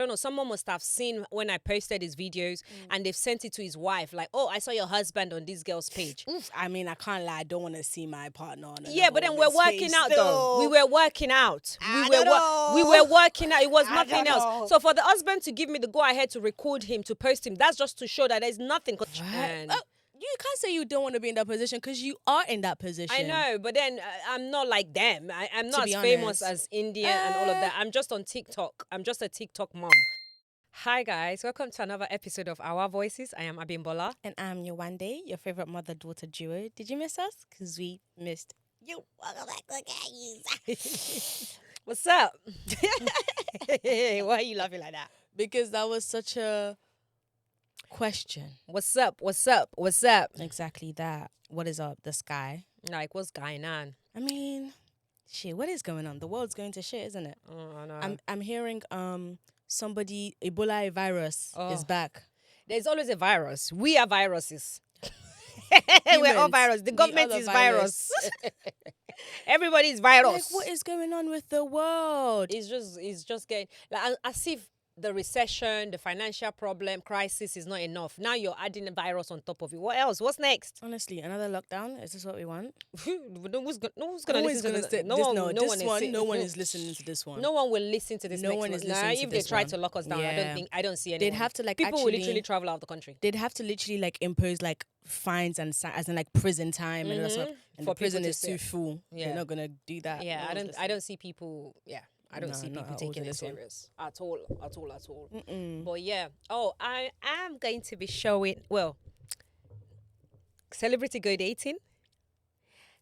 don't know, someone must have seen when I posted his videos and they've sent it to his wife. Like, oh, I saw your husband on this girl's page. I mean, I can't lie. I don't want to see my partner on Yeah, but then we're working out though. We were working out. We were working out. It was nothing else. So for the husband to give me the go ahead to record him, to post him, that's just to show that there's nothing. And you can't say you don't want to be in that position because you are in that position. I know, but then I'm not like them. I'm not as famous as India and all of that. I'm just on TikTok. I'm just a TikTok mom. Hi guys, welcome to another episode of Our Voices. I am Abimbola. And I'm Yewande, your favorite mother-daughter duo. Did you miss us? Because we missed you. Welcome back, guys. What's up? Why are you laughing like that? Because that was such a question. What's up? What's up? What's up? Exactly that. What is up? The sky. Like, what's going on? I mean, shit, what is going on? The world's going to shit, isn't it? Oh, I know. I'm hearing somebody, Ebola virus is back. There's always a virus. We are viruses. We're all virus. The government is virus. Everybody is virus. Like, what is going on with the world? It's just getting like as if the recession, the financial problem, crisis is not enough. Now you're adding a virus on top of it. What else? What's next? Honestly, another lockdown? Is this what we want? No one's gonna listen to this. No one is listening to this one. No one will listen to this. No one is listening to this one. If they try to lock us down, I don't see anyone. They'd have to people will literally travel out of the country. They'd have to literally impose fines and as in prison time and all that stuff. And the prison is too full. Yeah. They're not gonna do that. Yeah, I don't see people. Yeah. I don't see people taking it serious at all. But yeah. Oh, I am going to be showing, celebrity go dating.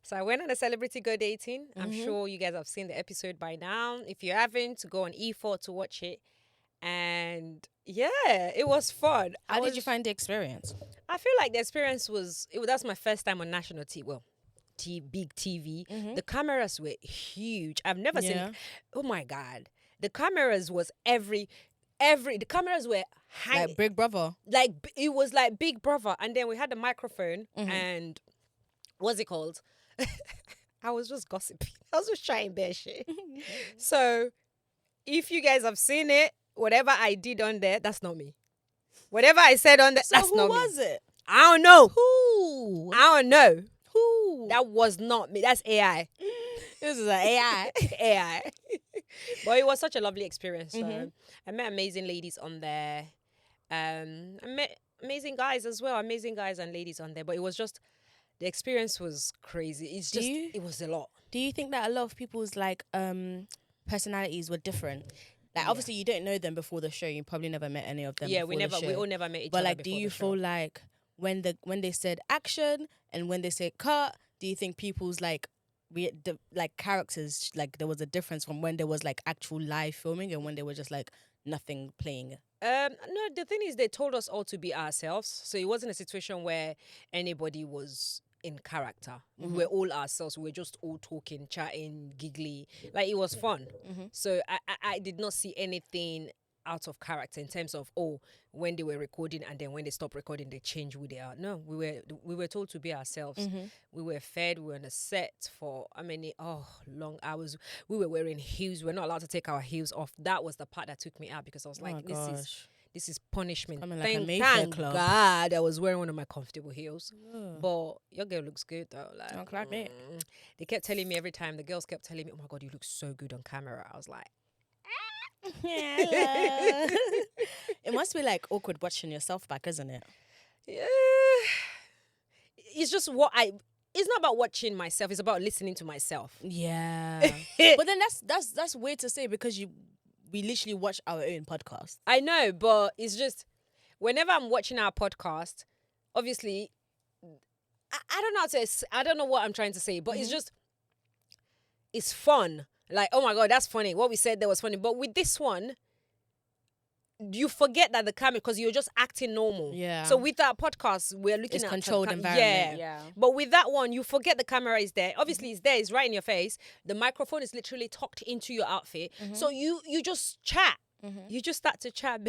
So I went on a celebrity go dating. I'm sure you guys have seen the episode by now. If you haven't, go on E4 to watch it. And yeah, it was fun. How did you find the experience? I feel like the experience that's my first time on national TV. Big TV. The cameras were huge. I've never seen. Oh my God, the cameras was the cameras were high, like Big Brother. Like it was like Big Brother, and then we had the microphone and what's it called? I was just gossiping. I was just trying bare shit. So if you guys have seen it, whatever I did on there, that's not me. Whatever I said on there, that's not me. Who was it? I don't know. Who? I don't know. Who? That was not me. That's AI. This is an AI. AI. But it was such a lovely experience. So I met amazing ladies on there. I met amazing guys as well. Amazing guys and ladies on there. But it was just, the experience was crazy. It was a lot. Do you think that a lot of people's personalities were different? Obviously you don't know them before the show. You probably never met any of them. Yeah, we all never met each other. But do you feel like when they said action and when they said cut, do you think people's characters, there was a difference from when there was actual live filming and when they were just nothing playing? No, the thing is they told us all to be ourselves. So it wasn't a situation where anybody was in character. We were all ourselves. We were just all talking, chatting, giggly. It was fun. So I did not see anything out of character in terms of when they were recording and then when they stopped recording they changed who they are. No, we were told to be ourselves. We were fed. We were on a set for long hours. We were wearing heels. We're not allowed to take our heels off. That was the part that took me out because I was like, this is punishment. Thank God I was wearing one of my comfortable heels. But your girl looks good though. Don't like me. They kept telling me every time. The girls kept telling me, "Oh my God, you look so good on camera." I was like, yeah. It must be awkward watching yourself back, isn't it? Yeah. It's just it's not about watching myself, it's about listening to myself. Yeah. But then that's weird to say because we literally watch our own podcast. I know, but it's just whenever I'm watching our podcast, obviously I don't know how to I don't know what I'm trying to say, but it's fun. Oh my God, that's funny. What we said there was funny. But with this one, you forget that the camera, because you're just acting normal. Yeah. So with our podcast, we're looking at controlled environment. Yeah. But with that one, you forget the camera is there. Obviously, it's there. It's right in your face. The microphone is literally tucked into your outfit. So you just chat. You just start to chat.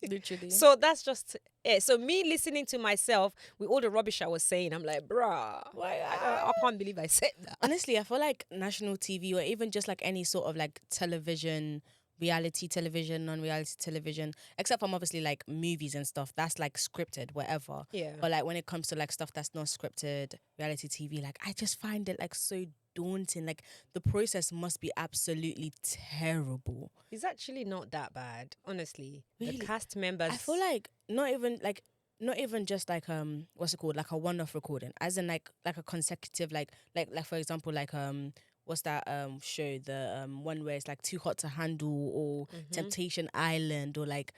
Literally. So that's just it. So me listening to myself with all the rubbish I was saying, I'm like, bruh, I can't believe I said that. Honestly, I feel like national TV or even just any sort of television reality television, non-reality television, except from obviously like movies and stuff. That's like scripted, whatever. Yeah. But like when it comes to like stuff that's not scripted, reality TV, like I just find it like so daunting. Like the process must be absolutely terrible. It's actually not that bad, honestly. Really? The cast members. I feel like not even just like what's it called, like a one-off recording, as in like a consecutive like for example like what's that show, the one where it's like Too Hot to Handle, or Temptation Island, or like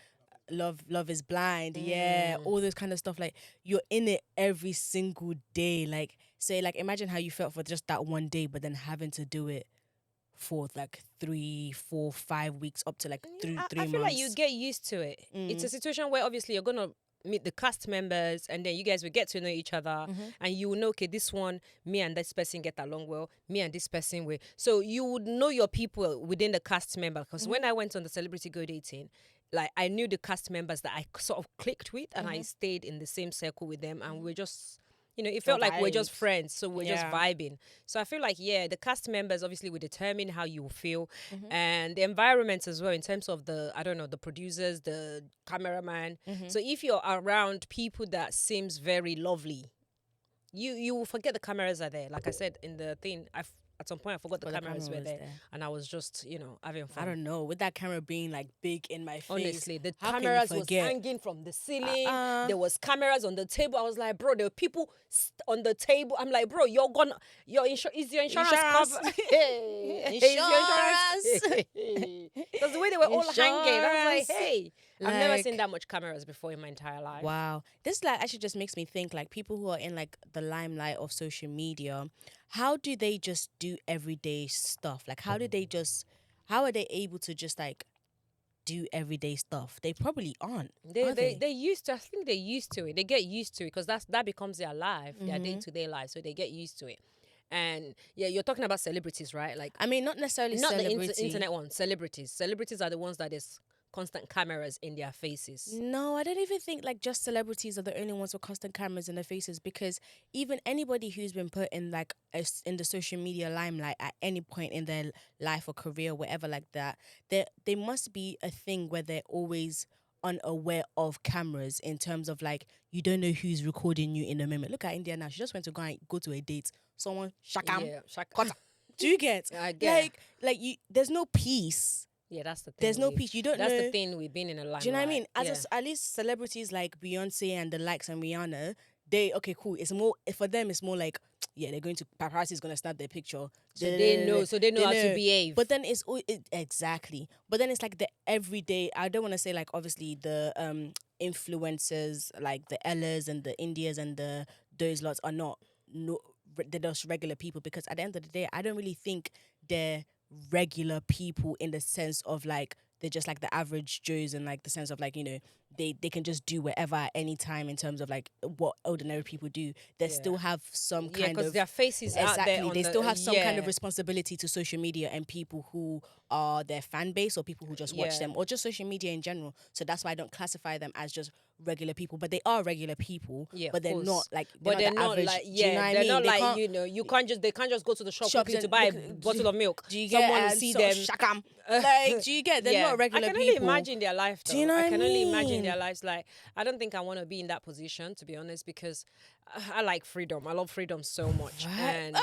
Love is Blind, yeah, all those kind of stuff. Like you're in it every single day. Like say like imagine how you felt for just that one day, but then having to do it for like 3, 4, 5 weeks, up to like three months. I feel like you get used to it. It's a situation where obviously you're gonna meet the cast members, and then you guys will get to know each other, and you will know, okay, this one, me and this person get along well, me and this person will. So you would know your people within the cast member. Because when I went on the Celebrity Go Dating, like I knew the cast members that I sort of clicked with, and I stayed in the same circle with them, and we're just, you know, it felt like we're just friends, so we're just vibing. So I feel like, yeah, the cast members obviously will determine how you feel, and the environment as well, in terms of the, I don't know, the producers, the cameraman. So if you're around people that seems very lovely, you will forget the cameras are there. Like I said in the thing, at some point I forgot the cameras were there, and I was just, you know, having fun. I don't know, with that camera being like big in my face. Honestly, the cameras was hanging from the ceiling. There was cameras on the table. I was like, bro, there were people on the table. I'm like, bro, is your insurance covered? Hey, Insurance. Because the way they were all hanging, I was like, hey, I've never seen that much cameras before in my entire life. Wow. This like actually just makes me think, like people who are in like the limelight of social media, how do they just do everyday stuff? Like how are they able to just like do everyday stuff? They probably aren't. They used to. I think they're used to it. They get used to it because that becomes their life, their day-to-day life. So they get used to it. And yeah, you're talking about celebrities, right? Like, I mean, not necessarily not celebrity. the internet one. Celebrities are the ones that is constant cameras in their faces. No, I don't even think like just celebrities are the only ones with constant cameras in their faces, because even anybody who's been put in like in the social media limelight at any point in their life or career, whatever like that, there must be a thing where they're always unaware of cameras, in terms of like you don't know who's recording you in the moment. Look at India now. She just went to go to a date. Someone shakam. Yeah, Do you get? I get. Like you, there's no peace. Yeah, that's the thing. There's no peace. You don't know. That's the thing with being in a limelight. Do you know what I mean? At least celebrities like Beyonce and the likes and Rihanna, okay, cool. It's more for them. It's more like, yeah, they're going to, paparazzi is gonna snap their picture. So they know how to behave. But then exactly. But then it's like the everyday. I don't want to say like obviously the influencers like the Ellas and the Indias and those lots are not they're just regular people, because at the end of the day, I don't really think they're regular people in the sense of like they're just like the average Joes, and like the sense of like, you know, they can just do whatever at any time in terms of like what ordinary people do. They still have some kind of, because their faces out there. They still have some kind of responsibility to social media and people who are their fan base, or people who just watch them, or just social media in general. So that's why I don't classify them as just regular people, but they are regular people. Yeah, but they're not like, they're not average. Like, yeah, you know they're not like, you know, they can't just go to the shop quickly to buy a bottle of milk. Do you get? Someone will see them. Shakam. Like, do you get? They're not regular people. I can only imagine their life. Though. Do you know what I can mean? only imagine their lives. Like, I don't think I want to be in that position, to be honest, because I like freedom. I love freedom so much. Right. And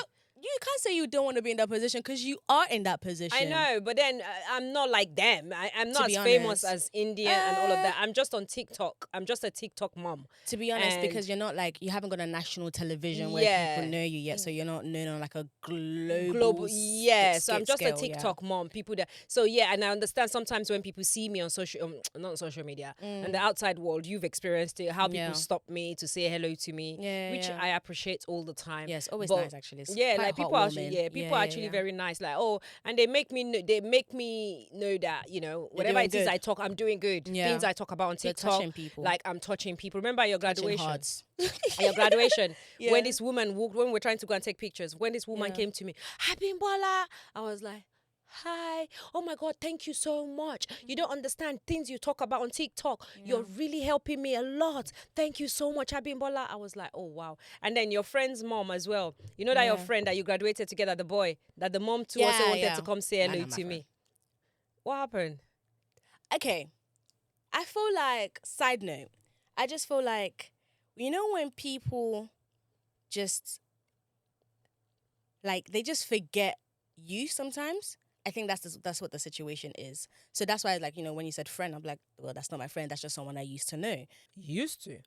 you can't say you don't want to be in that position, because you are in that position. I know, but then I'm not like them. I'm not as famous as India and all of that. I'm just on TikTok. I'm just a TikTok mom. To be honest, because you're not like, you haven't got a national television where people know you yet, so you're not known on like a global so I'm just a TikTok mom. People that, so yeah, and I understand sometimes when people see me on not on social media, and the outside world, you've experienced it, how people stop me to say hello to me, which I appreciate all the time. Yes, always nice actually. It's like people are actually very nice. Like, oh, and they make me know that, you know, whatever it is I talk, I'm doing good. Things I talk about on TikTok, like I'm touching people. Remember your graduation? Your graduation, when this woman walked, when we're trying to go and take pictures, when this woman came to me, Abimbola, I was like, hi, oh my God, thank you so much. You don't understand things you talk about on TikTok. You're really helping me a lot. Thank you so much, Abimbola. I was like, oh wow. And then your friend's mom as well. You know that your friend that you graduated together, the boy, that the mom too also wanted to come say hello to me. What happened? Okay, I feel like, side note, I just feel like, you know, when people just, like, they just forget you sometimes. I think that's what the situation is. So that's why, like, you know, when you said friend, I'm like, well, that's not my friend. That's just someone I used to know. Used to.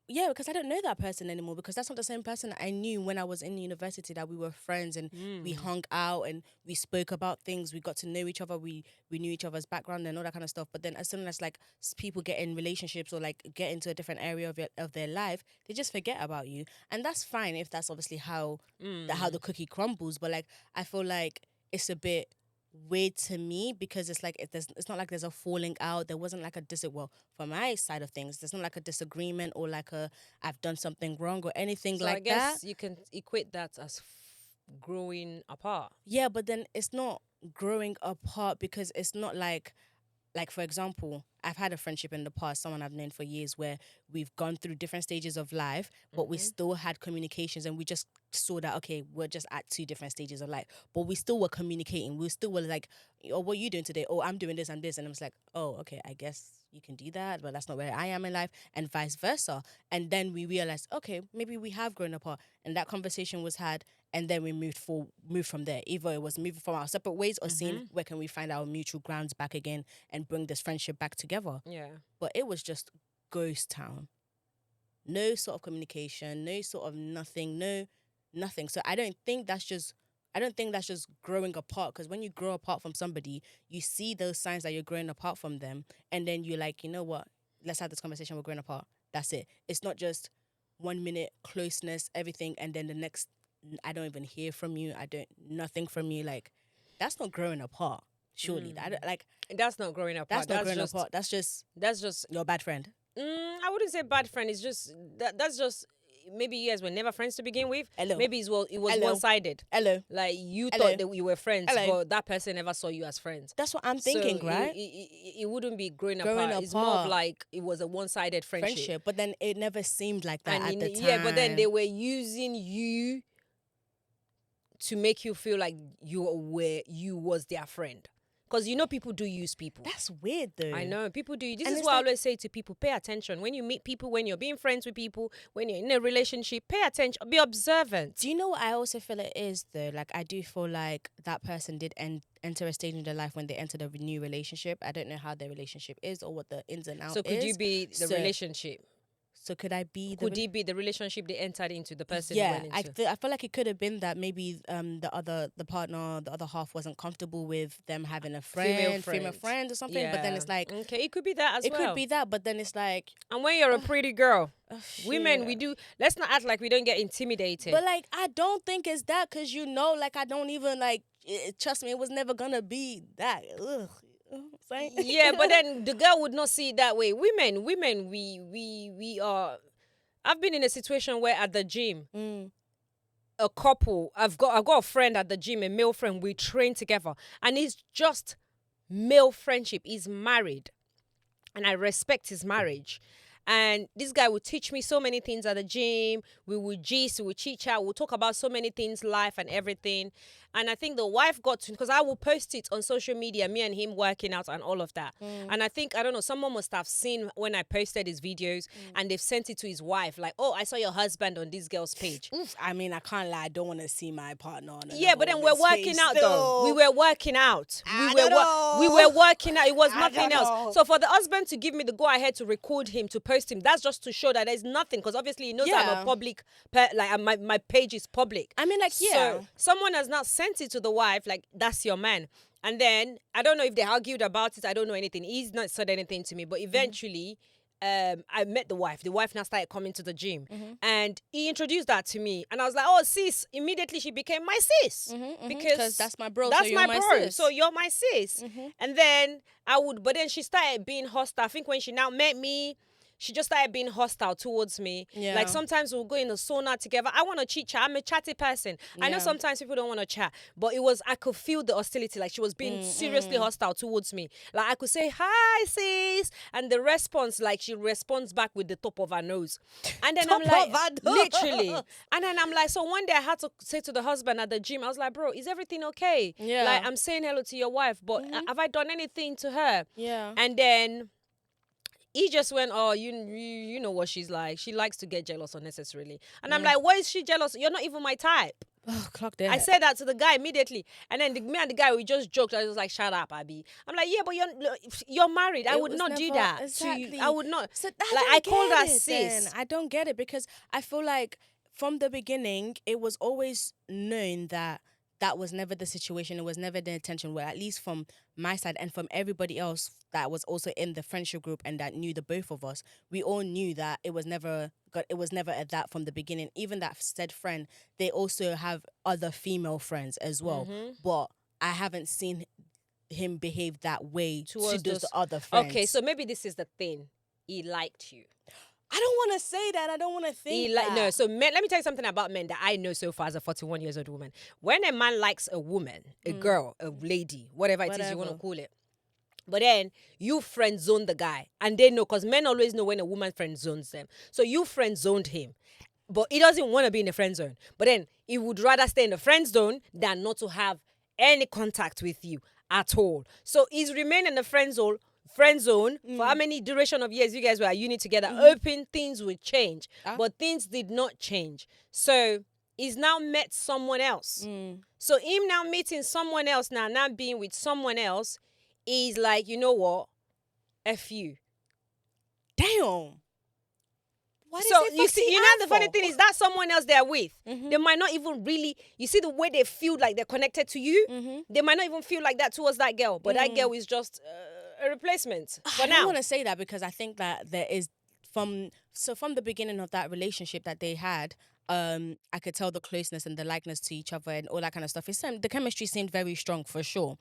Yeah, because I don't know that person anymore, because that's not the same person I knew when I was in university, that we were friends and we hung out and we spoke about things. We got to know each other. We knew each other's background and all that kind of stuff. But then as soon as, like, people get in relationships or, like, get into a different area of their life, they just forget about you. And that's fine if that's obviously how the cookie crumbles. But, like, I feel like it's a bit weird to me, because it's like, it's not like there's a falling out. There wasn't like a well, from my side of things, there's not like a disagreement or like a I've done something wrong or anything So like I guess that. you can equate that as growing apart. Yeah, but then it's not growing apart, because it's not like, for example, I've had a friendship in the past, someone I've known for years, where we've gone through different stages of life, but we still had communications, and we just saw that, okay, we're just at two different stages of life, but we still were communicating. We still were like, oh, what are you doing today? Oh, I'm doing this and this. And I was like, oh, okay, I guess you can do that, but that's not where I am in life, and vice versa. And then we realized, okay, maybe we have grown apart. And that conversation was had, and then we moved from there. Either it was moving from our separate ways, or seeing where can we find our mutual grounds back again and bring this friendship back together. Yeah. But it was just ghost town. No sort of communication, no sort of nothing, nothing. So I don't think that's just growing apart, because when you grow apart from somebody, you see those signs that you're growing apart from them, and then you're like, you know what? Let's have this conversation, we're growing apart. That's it. It's not just 1 minute closeness, everything, and then the next, I don't even hear from you. Nothing from you. Like, that's not growing apart. Surely, That's not growing apart. that's not growing apart. That's just your bad friend. I wouldn't say bad friend. It's just that's just maybe you guys were never friends to begin with. Hello. Maybe it was Hello. one-sided. Hello. Like you Hello. thought that you were friends, Hello. but that person never saw you as friends. That's what I'm thinking, So right? It wouldn't be growing Growing apart. It's more apart. of like it was a one-sided friendship. But then it never seemed like that at the time. Yeah, but then they were using you to make you feel like you was their friend. Because you know people do use people. That's weird though. I know people do. This And is it's what I like- always say to people: pay attention when you meet people, when you're being friends with people, when you're in a relationship. Pay attention, be observant. Do you know what I also feel it is though? Like, I do feel like that person did enter a stage in their life when they entered a new relationship. I don't know how their relationship is or what the ins and outs So could is. you be the relationship? So could I be Could it be the relationship they entered into? The person Yeah, went into? I feel like it could have been that maybe the other half wasn't comfortable with them having a female friend or something. But then it's like, okay, it could be that as it well. could be that. But then it's like, And when you're a pretty girl, women, shit. we do. Let's not act like we don't get intimidated. But like, I don't think it's that, because like, I don't even like. Trust me, it was never gonna be that. Ugh. Saying? Yeah, but then the girl would not see it that way. Women, we are. I've been in a situation where at the gym, a couple, I've got a friend at the gym, a male friend. We train together, and it's just male friendship. He's married, and I respect his marriage. And this guy would teach me so many things at the gym. We would gist, we would chit chat, we'll talk about so many things, life and everything. And I think the wife got to, because I will post it on social media, me and him working out and all of that. And I think, I don't know, someone must have seen when I posted his videos and they've sent it to his wife. Like, oh, I saw your husband on this girl's page. I mean, I can't lie. I don't want to see my partner on Yeah, but then we're working out though. We were working out. We don't were working out. It was nothing don't else. know. So for the husband to give me the go ahead to record him, to post him, that's just to show that there's nothing. Because obviously he knows I'm Yeah. a public, my page is public. I mean, like, yeah. So someone has not sent it to the wife, like, that's your man. And then I don't know if they argued about it. I don't know anything. He's not said anything to me. But eventually, I met the wife. The wife now started coming to the gym. And he introduced that to me. And I was like, oh, sis. Immediately she became my sis. Because that's my bro. That's so you're my bro. sis. So you're my sis. And then but then she started being hostile. I think when she now met me, she just started being hostile towards me. Yeah. Like sometimes we'll go in the sauna together. I want to chit chat. I'm a chatty person. I know Yeah. sometimes people don't want to chat, but I could feel the hostility. Like she was being seriously hostile towards me. Like I could say, hi sis. And the response, like she responds back with the top of her nose. And then I'm like, literally. And then I'm like, so one day I had to say to the husband at the gym, I was like, bro, is everything okay? Yeah. Like I'm saying hello to your wife, but have I done anything to her? Yeah. And then he just went, oh, you know what she's like. She likes to get jealous unnecessarily. And I'm like, why is she jealous? You're not even my type. Oh, clock that. I said that to the guy immediately. And then me and the guy, we just joked. I was like, shut up, Abby. I'm like, yeah, but you're married. I would not do that to you. I would not. So I called her sis. Then. I don't get it because I feel like from the beginning, it was always known that was never the situation. It was never the intention. Well, at least from my side and from everybody else that was also in the friendship group and that knew the both of us, we all knew that it was never at that from the beginning. Even that said friend, they also have other female friends as well. But I haven't seen him behave that way towards those other friends. Okay, so maybe this is the thing. He liked you. I don't want to say that. I don't want to think that. No, so men, let me tell you something about men that I know so far as a 41 years old woman. When a man likes a woman, a girl, a lady, whatever it is you want to call it, but then you friend zone the guy, and they know, because men always know when a woman friend zones them. So you friend zoned him, but he doesn't want to be in the friend zone. But then he would rather stay in the friend zone than not to have any contact with you at all. So he's remained in the friend zone for how many duration of years you guys were at uni together, hoping things would change. But things did not change. So he's now met someone else. So him now meeting someone else, now being with someone else, is like, you know what? F you. Damn. So you see, the funny thing is that someone else they're with, they might not even really, you see the way they feel like they're connected to you, they might not even feel like that towards that girl, but that girl is just a replacement for now. I don't want to say that because I think that there is from the beginning of that relationship that they had, I could tell the closeness and the likeness to each other and all that kind of stuff. The chemistry seemed very strong for sure.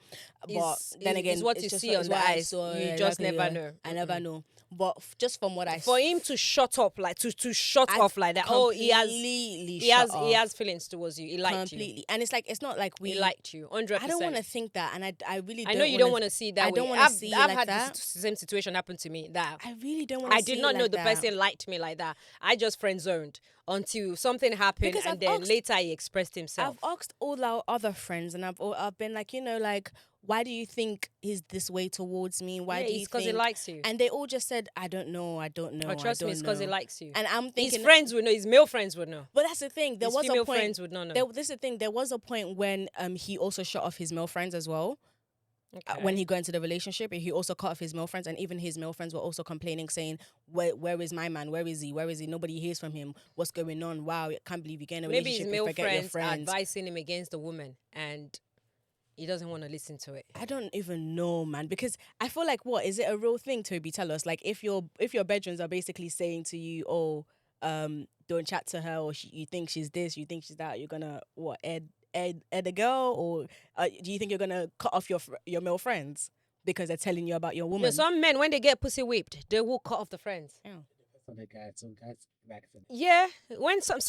But then again, it's what you see on the eyes. You just never know. I never know. But just from what I for him to shut up, like to shut off like that. Oh, he has feelings towards you. He liked you. And it's like, it's not like he liked you 100%. I don't want to think that, and I really don't. I know you don't want to see that. I don't want to see I've like had that. the same situation happen to me. That I really don't want to. I did not know the person liked me like that. I just friend zoned until something happened, because and then later he expressed himself. I've asked all our other friends, and I've been like, like, why do you think he's this way towards me? Why do you think? Because he likes you. And they all just said, I don't know. Oh, trust me, it's because he likes you. And I'm thinking his friends would know. His male friends would know. But that's the thing. There was a point. Friends would not know. This is the thing. There was a point when he also shut off his male friends as well. Okay. When he got into the relationship, he also cut off his male friends, and even his male friends were also complaining, saying, where is my man? Where is he? Where is he? Nobody hears from him. What's going on? Wow, I can't believe you get in a relationship. Maybe his male friends are advising him against the woman, and he doesn't want to listen to it. I don't even know, man, because I feel like, what is it a real thing, Toby? Tell us. Like, if your bedrooms are basically saying to you, oh, don't chat to her, or you think she's this, you think she's that, you're gonna add a girl, or do you think you're gonna cut off your male friends because they're telling you about your woman? No, some men, when they get pussy whipped, they will cut off the friends. Yeah. Yeah, when some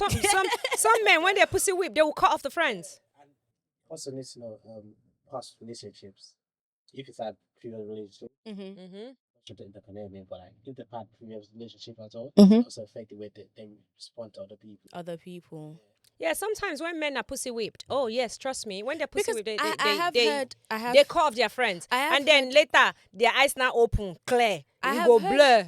men, when they're pussy whipped, they will cut off the friends. Also need to know past relationships. If it's had previous relationship, the pandemic, but if they've had previous relationship at all, also affect the way they respond to other people. Yeah, sometimes when men are pussy whipped, oh yes, trust me, when they're pussy whipped, they cut off their friends, and then later their eyes now open, clear, go blur,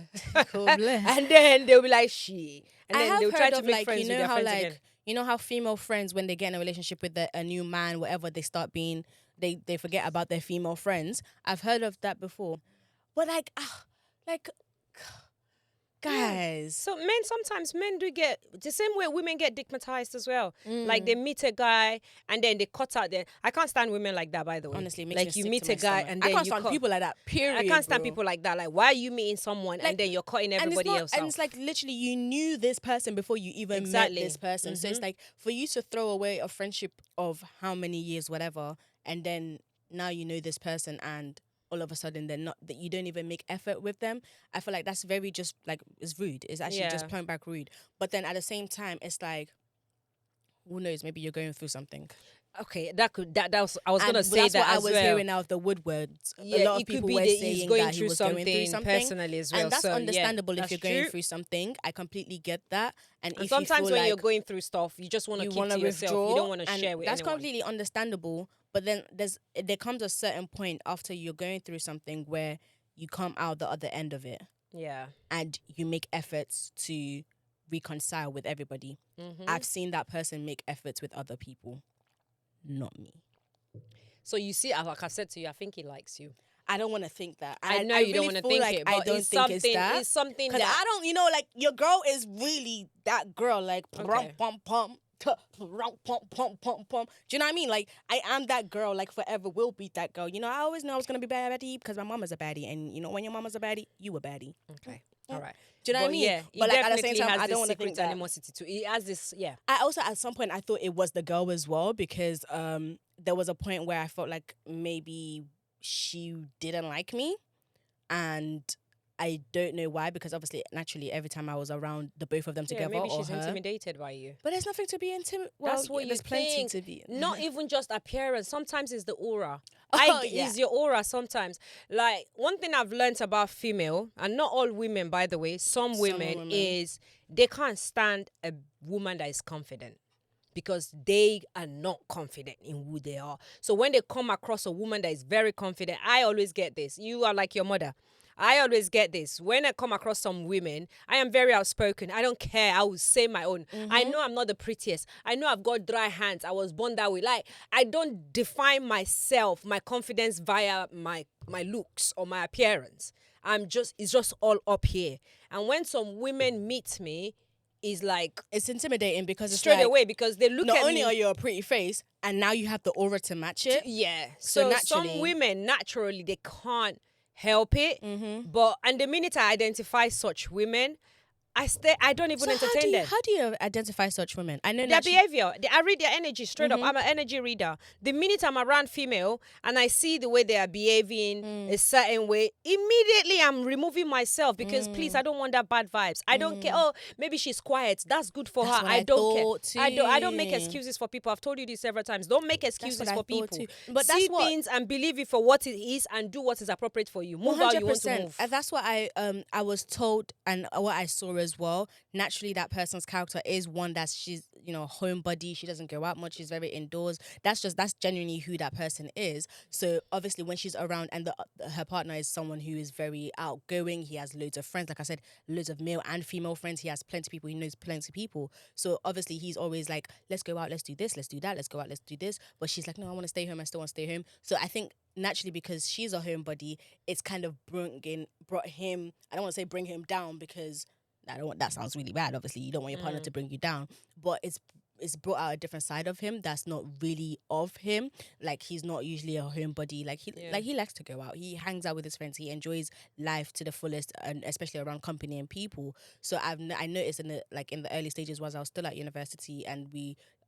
and then they'll be like she, and then they'll try to make friends with their friends again. You know how female friends, when they get in a relationship with a new man, whatever, they start being, they forget about their female friends. I've heard of that before, but guys. So sometimes men do get the same way women get stigmatized as well. Like they meet a guy and then they cut out their. I can't stand women like that, by the way. Honestly, it makes like me you sick meet to a my guy stomach. and then I can't you stand cut. people like that. Period. I can't stand people like that. Like, why are you meeting someone and then you're cutting everybody else off? And it's like literally you knew this person before you even met this person. So it's like for you to throw away a friendship of how many years, whatever, and then now you know this person and all of a sudden they're not, that you don't even make effort with them. I feel like that's very just like, it's rude. It's actually just point back rude. But then at the same time, it's like, who knows? Maybe you're going through something. Okay, that was I was gonna say that's that what as I was well. hearing out of the woodwords. Yeah, a lot of it could people be were that saying he's going that he through was going through something something personally as well. and that's so, understandable yeah, if you're that's going true. through something. I completely get that. And if sometimes you feel when like you're going through stuff, you just want to you keep want to to yourself. withdraw, You don't want to and share with that's anyone. completely understandable. But then there comes a certain point after you're going through something where you come out the other end of it. Yeah. And you make efforts to reconcile with everybody. I've seen that person make efforts with other people, not me. So you see, like I said to you, I think he likes you. I don't want to think that. I know you don't want to think like it, but I don't it's think something. it's that. It's something Because that I don't, like your girl is really that girl. Like, Okay. pum, pum, pum, pum, pum, pum, pum. Do you know what I mean? Like, I am that girl. Like, forever will be that girl. I always know I was gonna be baddie because my mama's a baddie, and when your mama's a baddie, you a baddie. Okay. All right. Do you know what I mean? Yeah, But he like at the definitely same time, has I this don't want to secret think that. animosity too. He has this, yeah. I also at some point I thought it was the girl as well, because there was a point where I felt like maybe she didn't like me, and I don't know why, because obviously naturally every time I was around the both of them together, maybe or she's her, intimidated by you. but there's nothing to be intimidated. Well, That's what you there's plenty think. to be. Not even just appearance. Sometimes it's the aura. Oh, yeah. It's your aura sometimes. Like, one thing I've learned about female, and not all women, by the way, some women, is they can't stand a woman that is confident, because they are not confident in who they are. So when they come across a woman that is very confident, I always get this. You are like your mother. I always get this. When I come across some women, I am very outspoken. I don't care. I will say my own. I know I'm not the prettiest. I know I've got dry hands. I was born that way. Like, I don't define myself, my confidence via my looks or my appearance. It's just all up here. And when some women meet me, it's like, it's intimidating, because it's straight like, away, because they look not at only me. are you a pretty face, and now you have the aura to match it. Yeah. So some naturally, women, naturally, they can't help it. And the minute I identify such women, I don't even entertain them. How do you identify such women? I know Their naturally, behavior. I read their energy straight up. I'm an energy reader. The minute I'm around female and I see the way they are behaving a certain way, immediately I'm removing myself, because please, I don't want that bad vibes. I don't care. Oh, maybe she's quiet. That's good for That's her. what I I don't thought care. I don't make too. excuses for people. I've told you this several times. Don't make excuses what I for thought people. too. But see that's what- things and believe it for what it is, and do what is appropriate for you. Move how you want to move. And that's what I was told, and what I saw as well. Naturally, that person's character is one that she's homebody. She doesn't go out much. She's very indoors. That's genuinely who that person is. So obviously, when she's around, and her partner is someone who is very outgoing. He has loads of friends. Like I said, loads of male and female friends. He has plenty of people. He knows plenty of people. So obviously, he's always like, let's go out, let's do this, let's do that, let's go out, let's do this. But she's like, no, I want to stay home. I still want to stay home. So I think naturally, because she's a homebody, it's kind of brought him. I don't want to say bring him down, because that sounds really bad. Obviously, you don't want your partner to bring you down, but it's brought out a different side of him that's not really of him. Like, he's not usually a homebody. Like he likes to go out. He hangs out with his friends. He enjoys life to the fullest, and especially around company and people. So I noticed in the early stages, was I was still at university, and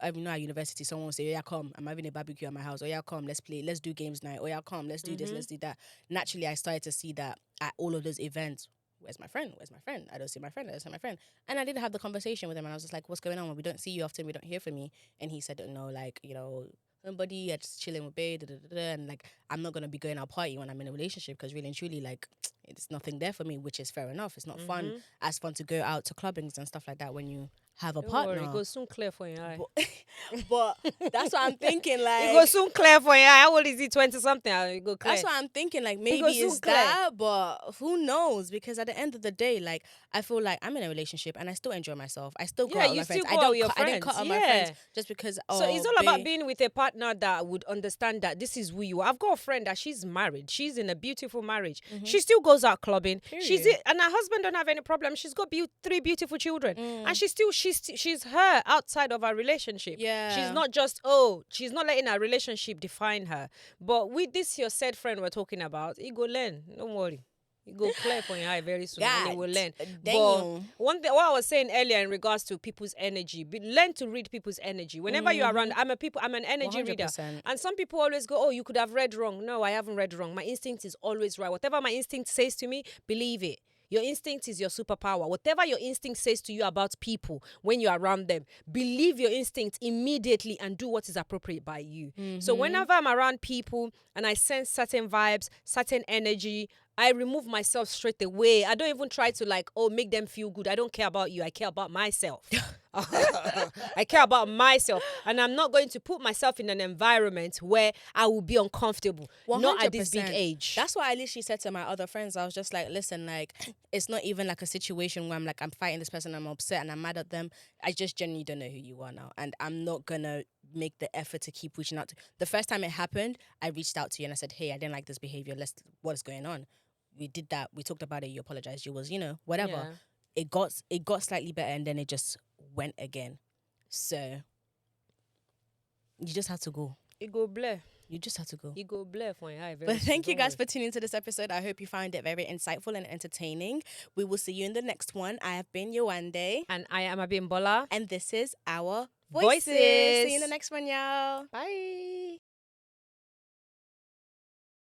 at university, someone would say, oh yeah, come, I'm having a barbecue at my house. Oh yeah, come, let's play, let's do games night. Oh yeah, come, let's do this, let's do that. Naturally, I started to see that at all of those events, where's my friend? Where's my friend? I don't see my friend. I don't see my friend. And I did have the conversation with him, and I was just like, what's going on? We don't see you often. We don't hear from you. And he said, no, like, somebody, I just chilling with babe, and like, I'm not going to be going out party when I'm in a relationship, because really and truly, like, it's nothing there for me, which is fair enough. It's not fun to go out to clubbings and stuff like that when you have a partner. It goes soon clear for your eye. But that's what I'm thinking, like, it goes soon clear for your eye. How old is he? 20-something. It go clear. that's what I'm thinking, like, maybe goes it's soon clear. that, but who knows? Because at the end of the day, like, I feel like I'm in a relationship and I still enjoy myself. I still go out with my friends. I don't cut out my friends just because. So it's all about being with a partner that would understand that this is who you are. I've got a friend that she's married. She's in a beautiful marriage. She still goes out clubbing. And her husband don't have any problem. She's got 3 beautiful children, and she's her outside of our relationship. Yeah, she's not just she's not letting our relationship define her. But with this your said friend we're talking about, he go learn. Don't worry. You go clear for your eye very soon, and they will learn. damn. But one thing, what I was saying earlier in regards to people's energy, learn to read people's energy. Whenever you're around, I'm an energy reader, 100%. and some people always go, "Oh, you could have read wrong." No, I haven't read wrong. My instinct is always right. Whatever my instinct says to me, believe it. Your instinct is your superpower. Whatever your instinct says to you about people when you're around them, believe your instinct immediately and do what is appropriate by you. So whenever I'm around people and I sense certain vibes, certain energy, I remove myself straight away. I don't even try to make them feel good. I don't care about you. I care about myself. I care about myself. And I'm not going to put myself in an environment where I will be uncomfortable. 100%. Not at this big age. That's what I literally said to my other friends. I was just like, listen, it's not even like a situation where I'm fighting this person, I'm upset and I'm mad at them. I just genuinely don't know who you are now. And I'm not going to make the effort to keep reaching out to. The first time it happened, I reached out to you and I said, hey, I didn't like this behavior. What is going on? We did that. We talked about it. You apologized. You was, whatever. Yeah. It got slightly better and then it just went again. So you just had to go. It go blur. You just had to go. You go blur for your eye. But thank you guys for tuning into this episode. I hope you found it very insightful and entertaining. We will see you in the next one. I have been Yewande. And I am Abimbola. And this is our Voices. See you in the next one, y'all. Bye.